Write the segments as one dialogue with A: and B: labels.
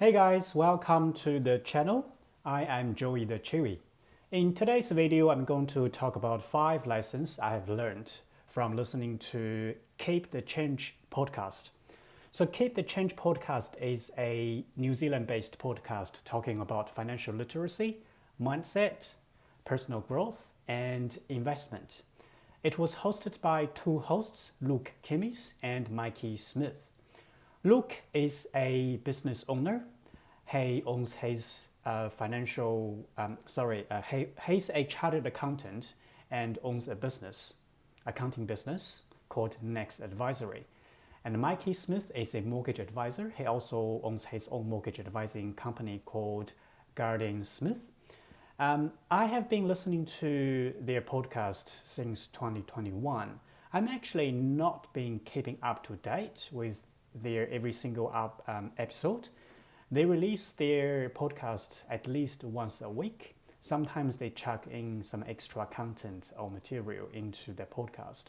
A: Hey guys, welcome to the channel. I am Joey the Chewy. In today's video, I'm going to talk about 5 lessons I have learned from listening to Keep the Change podcast. So Keep the Change podcast is a New Zealand-based podcast talking about financial literacy, mindset, personal growth, and investment. It was hosted by 2 hosts, Luke Kimmis and Mikey Smith. Luke is a business owner. He owns his he's a chartered accountant and owns a accounting business called Next Advisory. And Mikey Smith is a mortgage advisor. He also owns his own mortgage advising company called Guardian Smith. I have been listening to their podcast since 2021. I'm actually not been keeping up to date with their every single episode. They release their podcast at least once a week. Sometimes they chuck in some extra content or material into their podcast.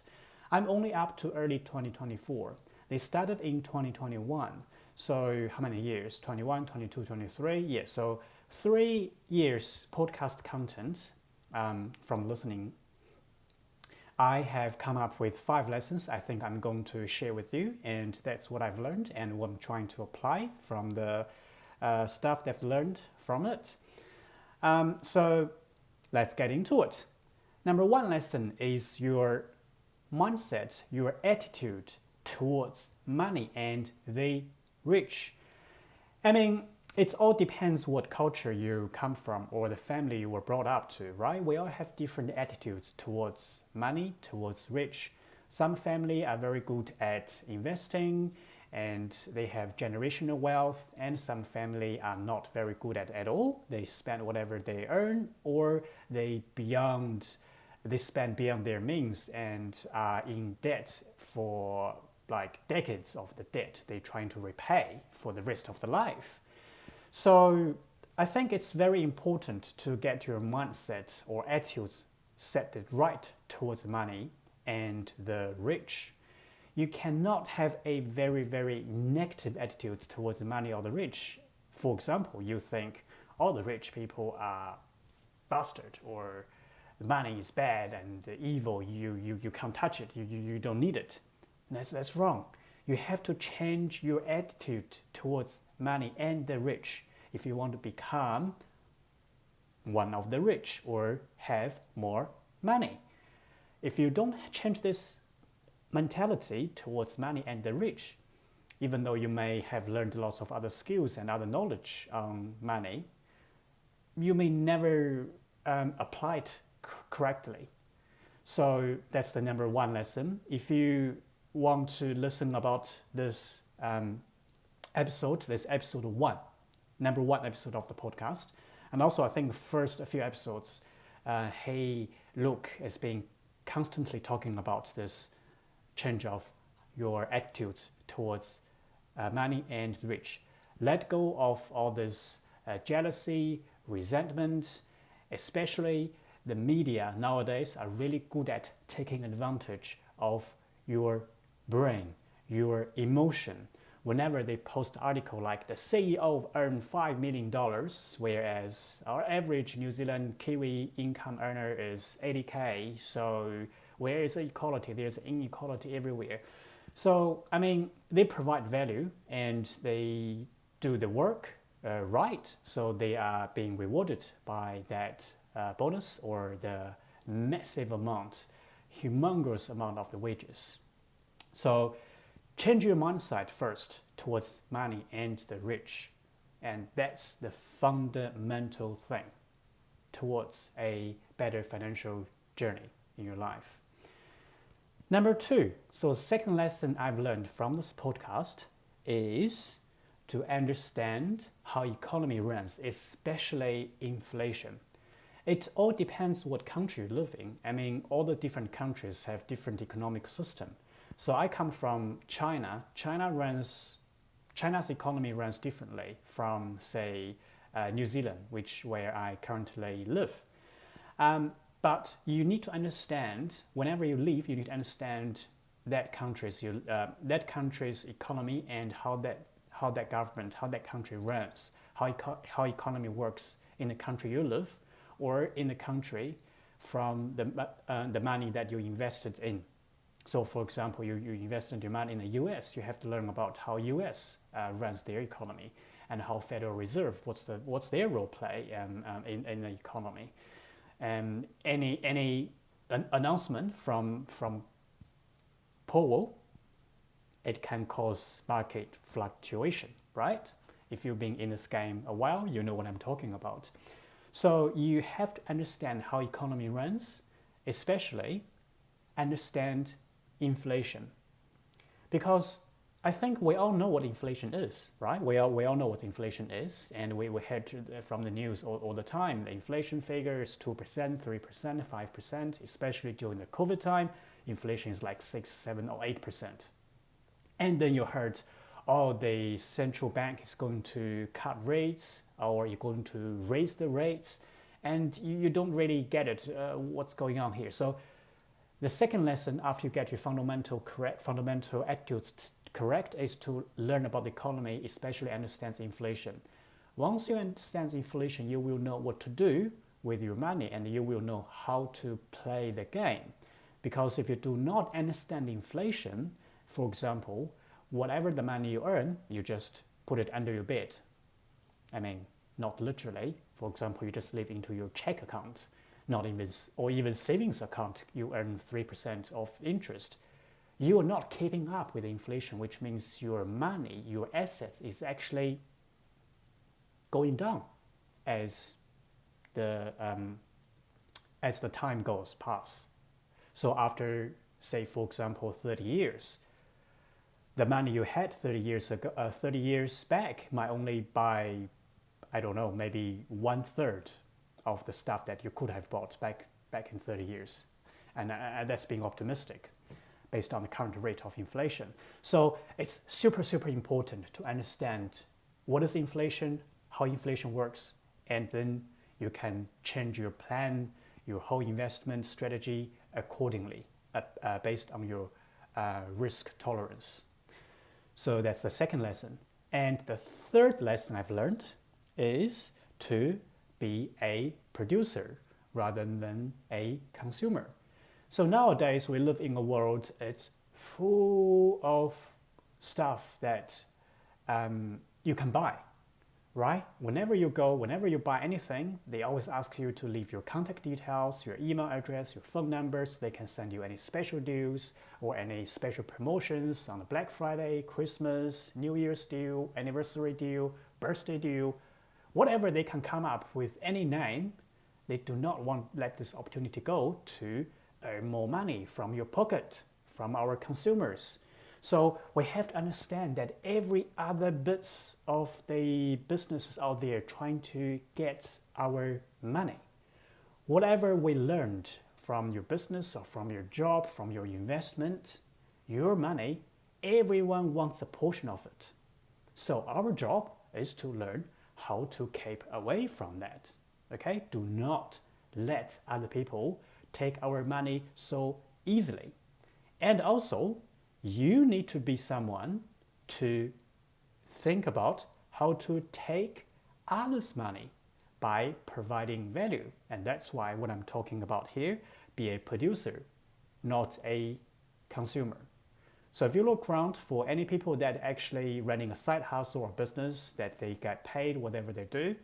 A: I'm only up to early 2024. They started in 2021. So how many years? 21, 22, 23? Yeah, so 3 years podcast content from listening. I have come up with 5 lessons I think I'm going to share with you, and that's what I've learned and what I'm trying to apply from the stuff they've learned from it. So let's get into it. Number 1 lesson is your mindset, your attitude towards money and the rich. I mean, it all depends what culture you come from or the family you were brought up to, right? We all have different attitudes towards money, towards rich. Some family are very good at investing and they have generational wealth, and some family are not very good at all. They spend whatever they earn, or they spend beyond their means and are in debt for like decades of the debt they're trying to repay for the rest of the life. So I think it's very important to get your mindset or attitudes set it right towards money and the rich. You cannot have a very, very negative attitude towards money or the rich. For example, you think all the rich people are bastard, or money is bad and evil, you can't touch it, you don't need it. That's wrong. You have to change your attitude towards money and the rich if you want to become one of the rich or have more money. If you don't change this mentality towards money and the rich, even though you may have learned lots of other skills and other knowledge on money, you may never apply it correctly. So that's the number 1 lesson. If you want to listen about this episode 1, number 1 episode of the podcast, and also I think the first few episodes, Luke has been constantly talking about this change of your attitudes towards money and rich. Let go of all this jealousy, resentment. Especially the media nowadays are really good at taking advantage of your brain, your emotion. Whenever they post an article like the CEO earned $5 million, whereas our average New Zealand Kiwi income earner is 80K, so where is the equality? There's inequality everywhere. So, I mean, they provide value and they do the work right, so they are being rewarded by that bonus or the massive amount, humongous amount of the wages. So change your mindset first towards money and the rich. And that's the fundamental thing towards a better financial journey in your life. Number 2, so second lesson I've learned from this podcast is to understand how economy runs, especially inflation. It all depends what country you live in. I mean, all the different countries have different economic system. So I come from China. China's economy runs differently from, say, New Zealand, where I currently live. But you need to understand, whenever you leave, you need to understand that country's economy and how how that government, how that country runs, how economy works in the country you live, or in the country from the money that you invested in. So for example, you invested your money in the US, you have to learn about how US runs their economy, and how Federal Reserve, what's their role play in the economy. And any announcement from Powell, it can cause market fluctuation, right? If you've been in this game a while, you know what I'm talking about. So you have to understand how economy runs, especially understand inflation. Because I think we all know what inflation is, right? We all know what inflation is, and we heard from the news all the time. The inflation figure is 2%, 3%, 5%, especially during the COVID time. Inflation is like 6, 7, or 8%. And then you heard, oh, the central bank is going to cut rates, or you're going to raise the rates, and you don't really get it, what's going on here. So the second lesson, after you get your fundamental attitudes correct, is to learn about the economy, especially understand inflation. Once you understand inflation, you will know what to do with your money, and you will know how to play the game. Because if you do not understand inflation, for example, whatever the money you earn, you just put it under your bed. I mean, not literally. For example, you just leave into your check account, or even savings account, you earn 3% of interest. You are not keeping up with inflation, which means your money, your assets is actually going down as the time goes past. So after, say, for example, 30 years, the money you had 30 years back might only buy, I don't know, maybe 1/3 of the stuff that you could have bought back in 30 years. And that's being optimistic based on the current rate of inflation. So it's super, super important to understand what is inflation, how inflation works, and then you can change your plan, your whole investment strategy accordingly, based on your risk tolerance. So that's the second lesson. And the third lesson I've learned is to be a producer rather than a consumer. So nowadays we live in a world, it's full of stuff that you can buy, right? Whenever you go, whenever you buy anything, they always ask you to leave your contact details, your email address, your phone numbers. They can send you any special deals or any special promotions on a Black Friday, Christmas, New Year's deal, anniversary deal, birthday deal, whatever they can come up with any name. They do not want to let this opportunity go to earn more money from your pocket, from our consumers. So we have to understand that every other bits of the businesses out there trying to get our money. Whatever we learned from your business or from your job, from your investment, your money, everyone wants a portion of it. So our job is to learn how to keep away from that. Okay? Do not let other people take our money so easily. And also, you need to be someone to think about how to take others' money by providing value. And that's why what I'm talking about here, be a producer, not a consumer. So if you look around for any people that actually running a side hustle or business that they get paid whatever they do,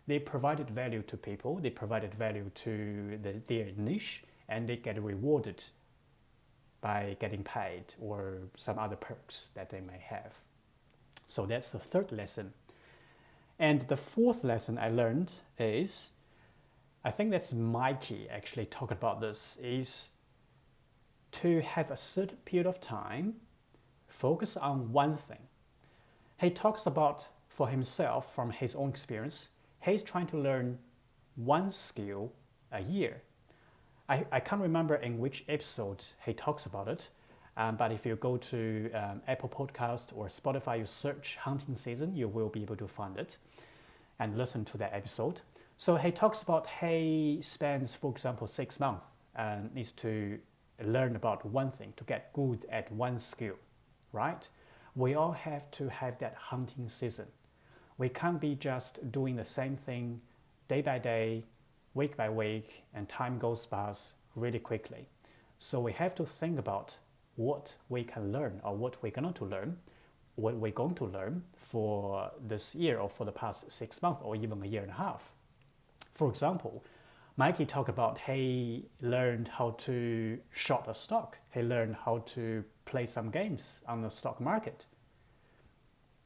A: they provided value to people, they provided value to their niche, and they get rewarded by getting paid or some other perks that they may have. So that's the third lesson. And the fourth lesson I learned is, I think that's Mikey actually talked about this, is to have a certain period of time, focus on one thing. He talks about, for himself, from his own experience, he's trying to learn one skill a year. I can't remember in which episode he talks about it, but if you go to Apple Podcast or Spotify, you search hunting season, you will be able to find it and listen to that episode. So he talks about he spends, for example, 6 months and needs to learn about one thing, to get good at one skill, right? We all have to have that hunting season. We can't be just doing the same thing day by day, week by week, and time goes past really quickly. So we have to think about what we can learn or what we're going to learn, what we're going to learn for this year or for the past 6 months or even a year and a half. For example, Mikey talked about he learned how to short a stock. He learned how to play some games on the stock market.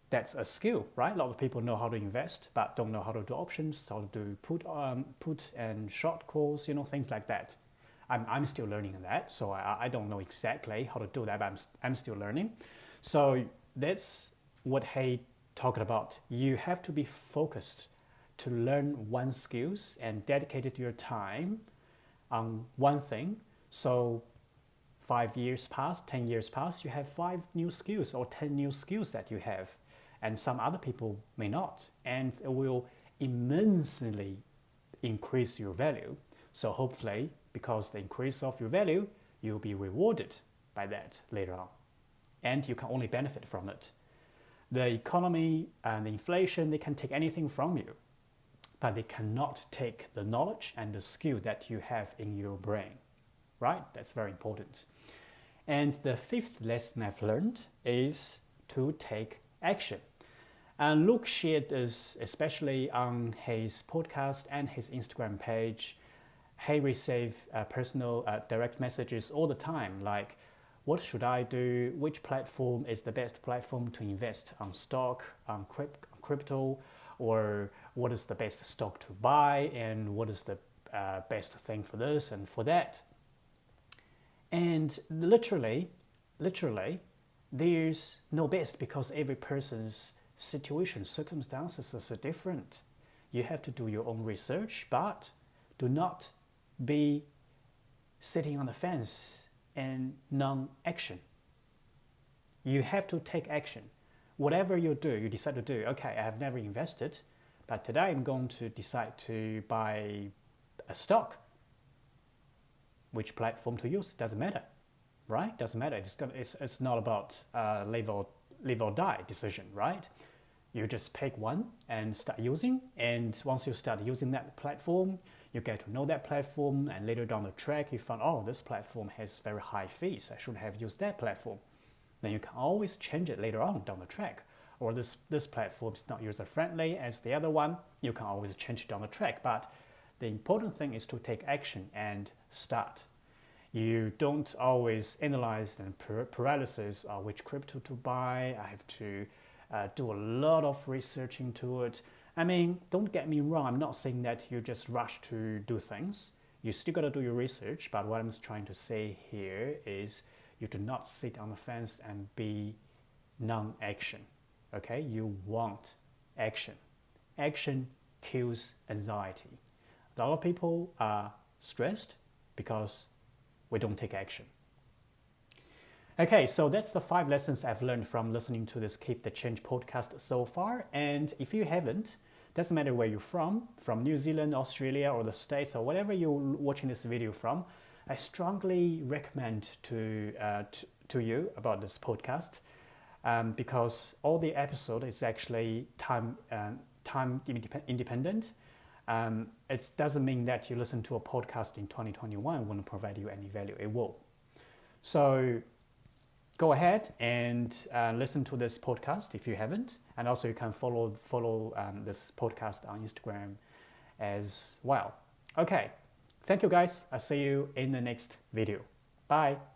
A: That's a skill, right? A lot of people know how to invest, but don't know how to do options, how to do put and short calls, things like that. I'm still learning that, so I don't know exactly how to do that, but I'm still learning. So that's what he talked about. You have to be focused to learn one skills and dedicated your time on one thing. So 5 years pass, 10 years pass, you have 5 new skills or 10 new skills that you have. And some other people may not. And it will immensely increase your value. So hopefully, because the increase of your value, you'll be rewarded by that later on. And you can only benefit from it. The economy and the inflation, they can take anything from you, but they cannot take the knowledge and the skill that you have in your brain, right? That's very important. And the 5th lesson I've learned is to take action. And Luke shared this especially on his podcast and his Instagram page. He receives personal direct messages all the time, like, what should I do? Which platform is the best platform to invest on stock, on crypto, or what is the best stock to buy, and what is the best thing for this and for that? And literally, there's no best, because every person's situation, circumstances are so different. You have to do your own research, but do not be sitting on the fence and non-action. You have to take action. Whatever you do, you decide to do, okay, I have never invested, but today I'm going to decide to buy a stock. Which platform to use, doesn't matter, right? Doesn't matter. It's not about live or die decision, right? You just pick one and start using, and once you start using that platform, you get to know that platform, and later down the track you find, oh, this platform has very high fees, I should have used that platform. Then you can always change it later on down the track. Or this platform is not user friendly as the other one, you can always change it down the track. But the important thing is to take action and start. You don't always analyze and paralysis which crypto to buy. I have to do a lot of research into it. I mean, don't get me wrong, I'm not saying that you just rush to do things. You still got to do your research, but what I'm trying to say here is you do not sit on the fence and be non-action, okay? You want action. Action kills anxiety. A lot of people are stressed because we don't take action. Okay, so that's the 5 lessons I've learned from listening to this Keep the Change podcast so far. And if you haven't, doesn't matter where you're from New Zealand, Australia, or the States, or whatever you're watching this video from, I strongly recommend to you about this podcast because all the episode is actually time independent. It doesn't mean that you listen to a podcast in 2021 won't provide you any value. It will. So go ahead and listen to this podcast if you haven't, and also you can follow this podcast on Instagram as well. Okay, thank you guys. I'll see you in the next video. Bye.